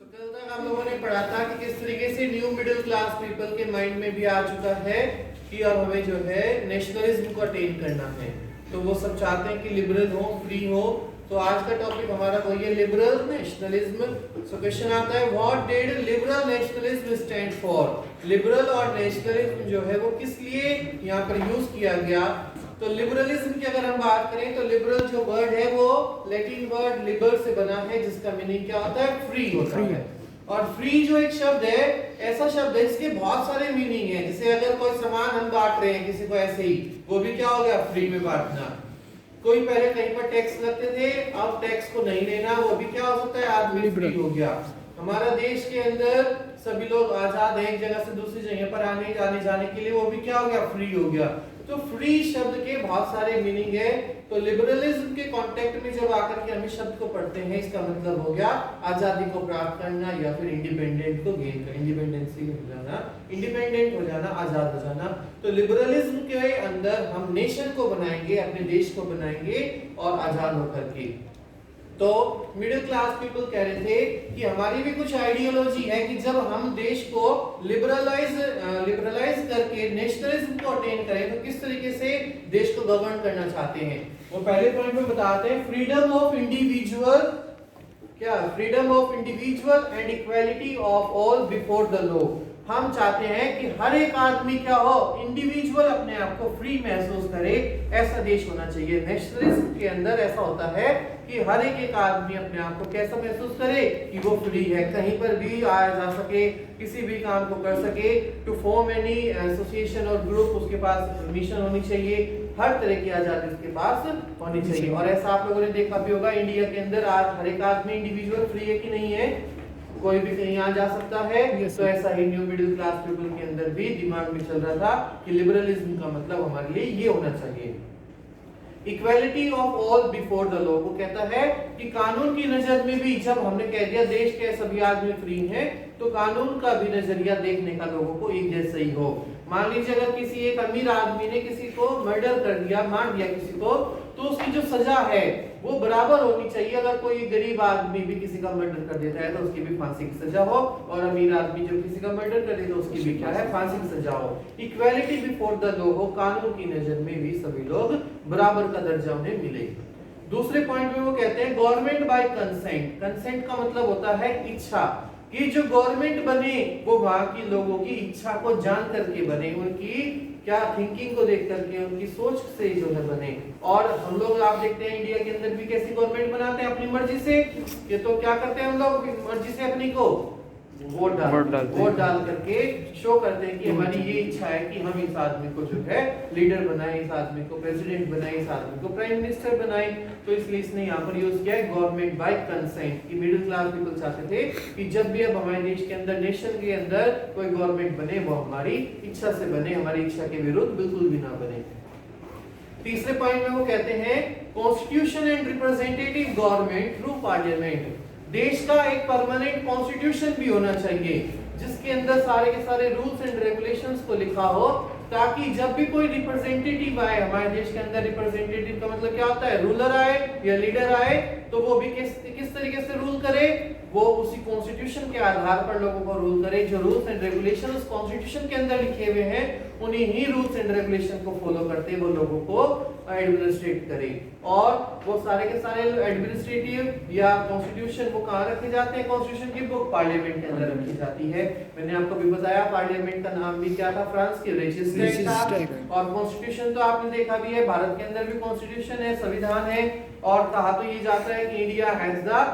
कल तक आप लोगों ने पढ़ा था कि किस तरीके से न्यू मिडिल क्लास पीपल के माइंड में भी आ चुका है कि अब हमें जो है नेशनलिज्म को अटेन करना है। तो वो सब चाहते हैं कि लिबरल हो, फ्री हो। तो आज का टॉपिक हमारा वही है, लिबरल नेशनलिज्म। सो क्वेश्चन आता है, what did liberal nationalism stand for. Liberal और नेशनलिज्म जो है वो किस लिए यहाँ पर यूज किया गया। तो लिबरलिज्म की अगर हम बात करें तो लिबरल जो वर्ड है वो लैटिन वर्ड लिबर से बना है, जिसका मीनिंग क्या होता है, फ्री होता है। और फ्री जो एक शब्द है, ऐसा शब्द है जिसके बहुत सारे मीनिंग है। जैसे अगर कोई सामान हम बांट रहे हैं किसी को ऐसे ही, वो भी क्या हो गया, फ्री में बांटना। कोई पहले कहीं पर टैक्स लगते थे, अब टैक्स को नहीं लेना, वो भी क्या हो सकता है, आदमी फ्री हो गया। हमारा देश के अंदर सभी लोग आजाद हैं एक जगह से दूसरी जगह पर आने जाने के लिए, वो भी क्या हो गया, फ्री हो गया। तो फ्री शब्द के बहुत सारे मीनिंग है। तो लिबरलिज्म के कॉन्टेक्स्ट में जब आकर के हम इस शब्द को पढ़ते हैं, इसका मतलब हो गया आजादी को प्राप्त करना या फिर इंडिपेंडेंट को गेन करना, इंडिपेंडेंसी हो जाना, इंडिपेंडेंट हो जाना, आजाद हो जाना। तो लिबरलिज्म के अंदर हम नेशन को बनाएंगे, अपने देश को बनाएंगे और आजाद होकर के। तो मिडिल क्लास पीपल कह रहे थे कि हमारी भी कुछ आइडियोलॉजी है कि जब हम देश को लिबरलाइज करके नेशनलिज्म को अटेन करें तो किस तरीके से देश को गवर्न करना चाहते हैं। वो पहले पॉइंट में बताते हैं, फ्रीडम ऑफ इंडिविजुअल, क्या, freedom of individual and equality of all before the law. हम चाहते हैं कि हर एक आदमी क्या हो, इंडिविजुअल अपने आप को फ्री महसूस करे, ऐसा देश होना चाहिए। नेशनलिज्म के अंदर ऐसा होता है कि हर एक आदमी अपने आप को कैसा महसूस करे कि वो फ्री है, कहीं पर भी आया जा सके, किसी भी काम को कर सके। टू फॉर्म एनी एसोसिएशन और ग्रुप, उसके पास परमिशन होनी चाहिए, हर तरह की आजादी उसके पास होनी चाहिए। और ऐसा आप लोगों ने देखा भी होगा, इंडिया के अंदर आज हर एक आदमी इंडिविजुअल फ्री है कि नहीं है, कोई भी कहीं आ जा सकता है। तो ऐसा ही न्यू मिडिल क्लास पीपल के अंदर भी दिमाग में चल रहा था कि लिबरलिज्म का मतलब हमारे लिए ये होना चाहिए, equality of all before the law. वो कहता है कि कानून की नजर में भी, जब हमने कह दिया देश के सभी आदमी फ्री हैं, तो कानून का भी नजरिया देखने का लोगों को एक जैसा ही हो। मान लीजिए अगर किसी एक अमीर आदमी ने किसी को मर्डर कर दिया, मार दिया किसी को, तो उसकी जो सजा है वो बराबर होनी चाहिए। अगर कोई गरीब आदमी भी किसी का मर्डर कर देता है तो उसकी भी फांसी की सजा हो, और अमीर आदमी जो किसी का मर्डर कर देता है उसकी भी क्या है, फांसी की सजा हो। इक्वालिटी बिफोर द लॉ हो, कानून की नजर में भी सभी लोग बराबर का दर्जा उन्हें मिले। दूसरे पॉइंट में वो कहते हैं गवर्नमेंट बाय कंसेंट। कंसेंट का मतलब होता है इच्छा, कि जो गवर्नमेंट बने वो वहां की लोगों की इच्छा को जान करके बने, उनकी क्या थिंकिंग को देख करके, उनकी सोच से जो है बने। और हम लोग आप देखते हैं इंडिया के अंदर भी कैसी गवर्नमेंट बनाते हैं, अपनी मर्जी से। ये तो क्या करते हैं हम लोग, मर्जी से अपनी को वोट डाल करके शो करते हैं कि हमारी ये इच्छा है कि हम इस आदमी को जो है लीडर बनाए, इस आदमी को प्रेसिडेंट बनाए, इस आदमी को प्राइम मिनिस्टर बनाए। तो इसलिए इसने यहाँ पर यूज किया है गवर्नमेंट बाय कंसेंट, कि मिडिल क्लास पीपल चाहते थे कि जब भी अब हमारे देश के अंदर, नेशन के अंदर कोई गवर्नमेंट बने वो हमारी इच्छा से बने, हमारी इच्छा के विरुद्ध बिल्कुल भी ना बने। तीसरे पॉइंट में वो कहते हैं constitution and representative government through parliament. देश का एक परमानेंट कॉन्स्टिट्यूशन भी होना चाहिए जिसके अंदर सारे के सारे रूल्स एंड रेगुलेशंस को लिखा हो, ताकि जब भी कोई रिप्रेजेंटेटिव आए हमारे देश के अंदर, रिप्रेजेंटेटिव का मतलब क्या होता है, रूलर आए या लीडर आए, तो वो भी किस तरीके से रूल करे, वो उसी कॉन्स्टिट्यूशन के आधार पर लोगों को रूल करे। जो रूल्स एंड रेगुलेशन उस कॉन्स्टिट्यूशन के अंदर लिखे हुए हैं, उन्हीं ही रूल्स एंड रेगुलेशन को फॉलो करते वो लोगों को एडमिनिस्ट्रेट करे। और वो सारे के सारे एडमिनिस्ट्रेटिव या कॉन्स्टिट्यूशन वो कहाँ रखे जाते हैं, कॉन्स्टिट्यूशन की बुक पार्लियामेंट के अंदर रखी जाती है। मैंने आपको भी बताया पार्लियामेंट का नाम भी क्या था, फ्रांस की रेजिस्टेंस था। और कॉन्स्टिट्यूशन तो आपने देखा भी है, भारत के अंदर भी कॉन्स्टिट्यूशन है, संविधान है। और कहा तो ये जाता है कि India has the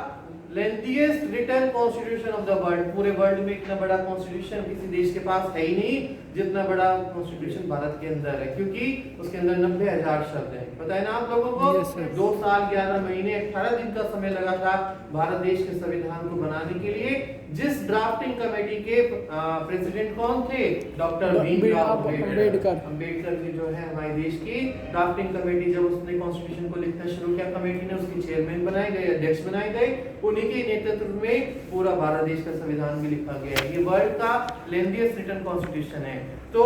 lengthiest written constitution of the world. पूरे वर्ल्ड में इतना बड़ा कॉन्स्टिट्यूशन किसी देश के पास है ही नहीं जितना बड़ा कॉन्स्टिट्यूशन भारत के अंदर है, क्योंकि उसके अंदर 90,000 शब्द हैं। पता है ना आप लोगों को, 2 साल 11 महीने 18 दिन का समय लगा था भारत देश के संविधान को बनाने के लिए। जिस ड्राफ्टिंग कमेटी के प्रेसिडेंट कौन थे, डॉक्टर भीमराव अंबेडकर जी जो है हमारे देश की ड्राफ्टिंग कमेटी, जब उसने कॉन्स्टिट्यूशन को लिखना शुरू किया, कमेटी ने उसके चेयरमैन बनाए गए, अध्यक्ष बनाए गए, उन्हीं के नेतृत्व में पूरा भारत देश का संविधान भी लिखा गया है। ये वर्ल्ड का लेंथीएस्ट रिटन कॉन्स्टिट्यूशन है। तो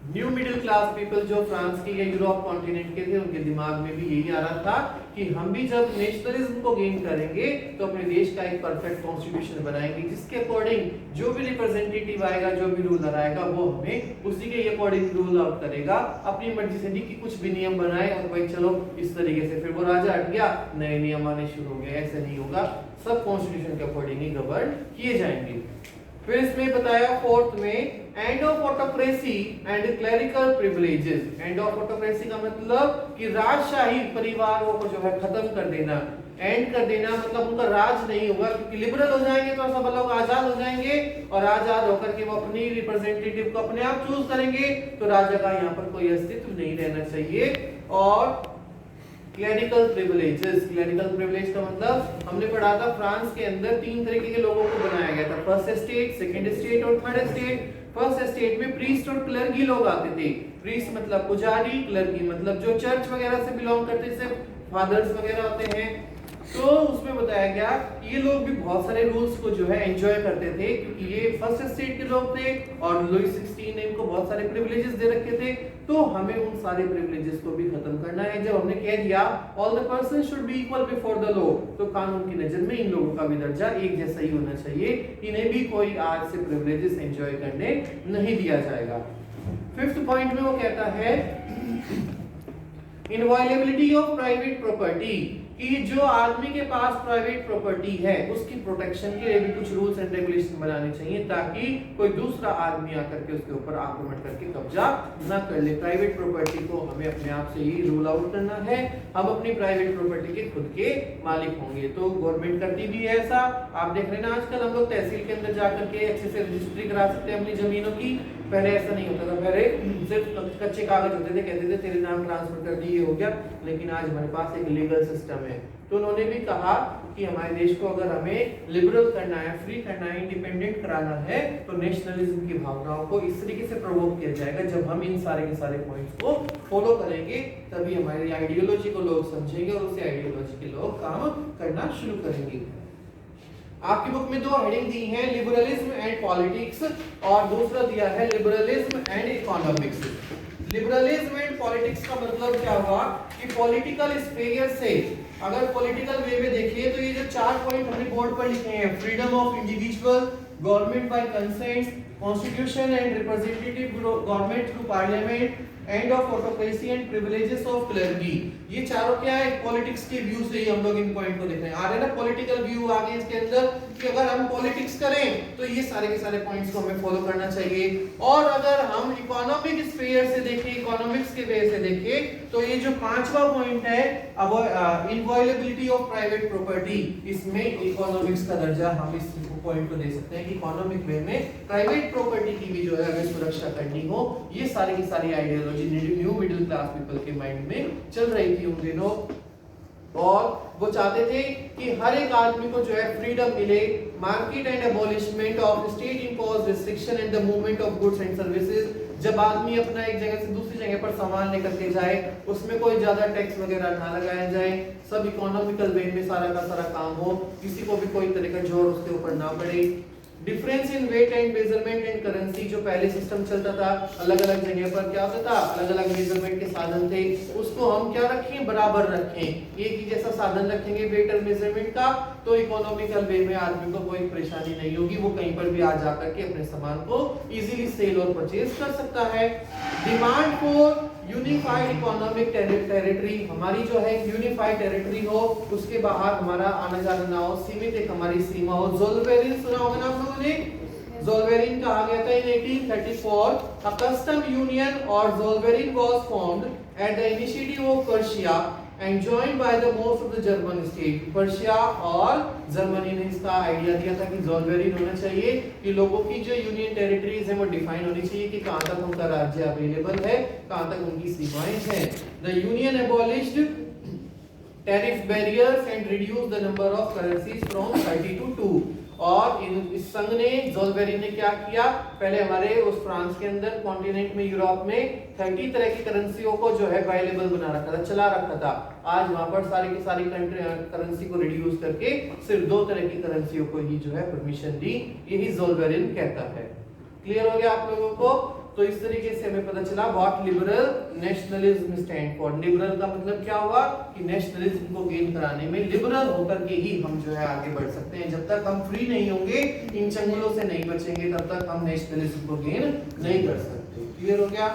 न्यू मिडिल क्लास पीपल जो फ्रांस के या यूरोप कॉन्टिनेंट के थे, उनके दिमाग में भी यही आ रहा था कि हम भी जब नेशनलिज्म को गेन करेंगे तो अपने देश का एक परफेक्ट कॉन्स्टिट्यूशन बनाएंगे, जिसके अकॉर्डिंग जो भी रिप्रेजेंटेटिव आएगा, जो भी रूलर आएगा, वो हमें उसी के अकॉर्डिंग रूल आउट करेगा, अपनी मर्जी से नहीं कि कुछ भी नियम बनाए और भाई चलो इस तरीके से, फिर वो राजा हट गया, नए नियम आने शुरू हो गए। ऐसे नहीं होगा, सब कॉन्स्टिट्यूशन के अकॉर्डिंग ही गवर्न किए जाएंगे। फिर इसमें बताया फोर्थ में and of autocracy and clerical privileges. And of autocracy का मतलब कि राजशाही परिवारों को जो है खत्म कर देना, एंड कर देना, मतलब उनका राज नहीं होगा, क्योंकि लिबरल हो जाएंगे तो सब लोग आजाद हो जाएंगे और आजाद होकर के वो अपनी रिप्रेजेंटेटिव को अपने आप चूज करेंगे, तो राजा का यहाँ पर कोई अस्तित्व नहीं रहना चाहिए। और क्लेरिकल प्रिविलेजेस, क्लेरिकल प्रिविलेज का मतलब हमने पढ़ा था फ्रांस के अंदर 3 तरीके के लोगों को बनाया गया था, फर्स्ट एस्टेट, सेकंड एस्टेट और थर्ड एस्टेट। फर्स्ट एस्टेट में प्रीस्ट और क्लर्की लोग आते थे। प्रीस्ट मतलब पुजारी, क्लर्की मतलब जो चर्च वगैरह से बिलोंग करते थे, फादर्स वगैरह होते हैं। तो उसमें बताया गया ये लोग भी बहुत सारे रूल्स को जो है एंजॉय करते थे, क्योंकि ये फर्स्ट एस्टेट के लोग थे और लुई 16 ने इनको बहुत सारे प्रिविलेजेस दे रखे थे। तो हमें उन सारे प्रिविलेजेस को भी खत्म करना है। जब हमने कह दिया all the person should be equal before the law, तो कानून की नजर में इन लोगों का भी दर्जा एक जैसा ही होना चाहिए, इन्हें भी कोई आज से प्रिविलेजेस एंजॉय करने नहीं दिया जाएगा। फिफ्थ पॉइंट में वो कहता है इनवायलेबिलिटी ऑफ प्राइवेट प्रॉपर्टी, कि जो आदमी के पास प्राइवेट प्रॉपर्टी है उसकी प्रोटेक्शन के लिए भी कुछ रूल्स एंड रेगुलेशन बनाने चाहिए, ताकि कोई दूसरा आदमी आकर के उसके ऊपर आक्रमण करके कब्जा ना कर ले। प्राइवेट प्रॉपर्टी को हमें अपने आप से ही रूल आउट करना है, हम अपनी प्राइवेट प्रॉपर्टी के खुद के मालिक होंगे। तो गवर्नमेंट करती भी है ऐसा, आप देख रहे हैं ना आजकल हम लोग तहसील के अंदर जाकर के अच्छे से रजिस्ट्री करा सकते हैं अपनी जमीनों की। पहले ऐसा नहीं होता था, पहले सिर्फ कच्चे कागज होते थे, कहते थे तेरे नाम ट्रांसफर कर दिए हो गया, लेकिन आज हमारे पास एक लीगल सिस्टम है। तो उन्होंने भी कहा कि हमारे देश को अगर हमें लिबरल करना है, फ्री करना है, इंडिपेंडेंट कराना है, तो नेशनलिज्म की भावनाओं को इस तरीके से प्रोवोक किया जाएगा। जब हम इन सारे के सारे पॉइंट्स को फॉलो करेंगे तभी हमारी आइडियोलॉजी को लोग समझेंगे और उसी आइडियोलॉजी के लोग काम करना शुरू करेंगे। आपकी बुक में 2 हेडिंग दी हैं, लिबरलिज्म एंड पॉलिटिक्स, और दूसरा दिया है liberalism and economics. Liberalism and politics का मतलब क्या हुआ कि पॉलिटिकल स्फीयर से अगर पॉलिटिकल वे में देखिए तो ये जो 4 पॉइंट हमने बोर्ड पर लिखे हैं, freedom of individual, government by consent, constitution and representative government through parliament, end of autocracy and privileges of clergy, ये चारों क्या है पॉलिटिक्स के व्यू से ही हम लोग इन पॉइंट को देख रहे हैं। आ रहे हैं ना पॉलिटिकल व्यू आगे इसके अंदर कि अगर हम पॉलिटिक्स करें तो ये सारे के सारे पॉइंट्स को हमें फॉलो करना चाहिए। और अगर हम इकोनॉमिक स्फीयर से देखें, इकोनॉमिक्स के वे से देखें, तो ये जो 5वां पॉइंट है अब इनवायलेबिलिटी ऑफ प्राइवेट प्रॉपर्टी, इसमें इकोनॉमिक्स का दर्जा हम इस पॉइंट को दे सकते हैं कि इकोनॉमिक वे में प्राइवेट प्रॉपर्टी की भी जो है हमें सुरक्षा करनी हो। ये सारी की सारी ideology new middle class people के माइंड में चल रही थी उन दिनों, और वो चाहते थे कि हर एक आदमी को जो है फ्रीडम मिले, market and abolishment of state imposed restriction and the movement of goods and services. जब आदमी अपना एक जगह से दूसरी जगह पर सामान लेकर के जाए, उसमें कोई ज्यादा टैक्स वगैरह ना लगाया जाए, सब इकोनॉमिकल वे में सारा का सारा काम हो, किसी को भी कोई तरह का जोर उसके ऊपर ना पड़े। Difference in weight and measurement and currency, जो पहले सिस्टम चलता था अलग अलग जगह पर क्या होता था, अलग अलग मेजरमेंट के साधन थे, उसको हम क्या रखें, बराबर रखें, एक ही जैसा साधन रखेंगे वेट और मेजरमेंट का, तो इकोनॉमिकल वे में आदमी को कोई परेशानी नहीं होगी, वो कहीं पर भी आ जाकर के अपने सामान को इजीली सेल और परचेज कर सकता है। Demand for unified economic territory, हमारी जो है यूनिफाइड टेरिटरी हो, उसके बाहर हमारा आना जाना ना हो, सीमित एक हमारी सीमा हो। ज़ोल्वेरिन सुना होगा ना आप लोगों ने, ज़ोल्वेरिन कहा गया था इन 1834, a custom union or Zollverein was formed at the initiative of Prussia and joined by the most of the German state। Persia और जर्मनी ने इसका आइडिया दिया था कि ज़ोल्वेरिन होना चाहिए, कि लोगों की जो यूनियन टेरिटरीज है वो डिफाइन होनी चाहिए कि कहां तक उनका राज्य अवेलेबल है, कहां तक उनकी सीमाएं हैं। The union abolished tariff barriers and reduced the number of currencies from 30 to 2। और इस संघ ने, ज़ोल्वेरिन ने क्या किया, पहले हमारे उस फ्रांस के अंदर कॉन्टिनेंट में, यूरोप में 30 तरह की करेंसियों को जो है अवेलेबल बना रखा था, चला रखा था। आज वहां पर सारी की सारी करेंसी को रिड्यूस करके सिर्फ 2 तरह की करेंसियों को ही जो है परमिशन दी, यही ज़ोल्वेरिन कहता है। क्लियर हो गया आप लोगों को? तो इस तरीके से हमें पता चला what liberal nationalism stand for. Liberal का मतलब क्या हुआ कि नेशनलिज्म को गेन कराने में लिबरल होकर के ही हम जो है आगे बढ़ सकते हैं। जब तक हम फ्री नहीं होंगे, इन चंगुलों से नहीं बचेंगे, तब तक हम नेशनलिज्म को गेन नहीं कर सकते। क्लियर हो गया?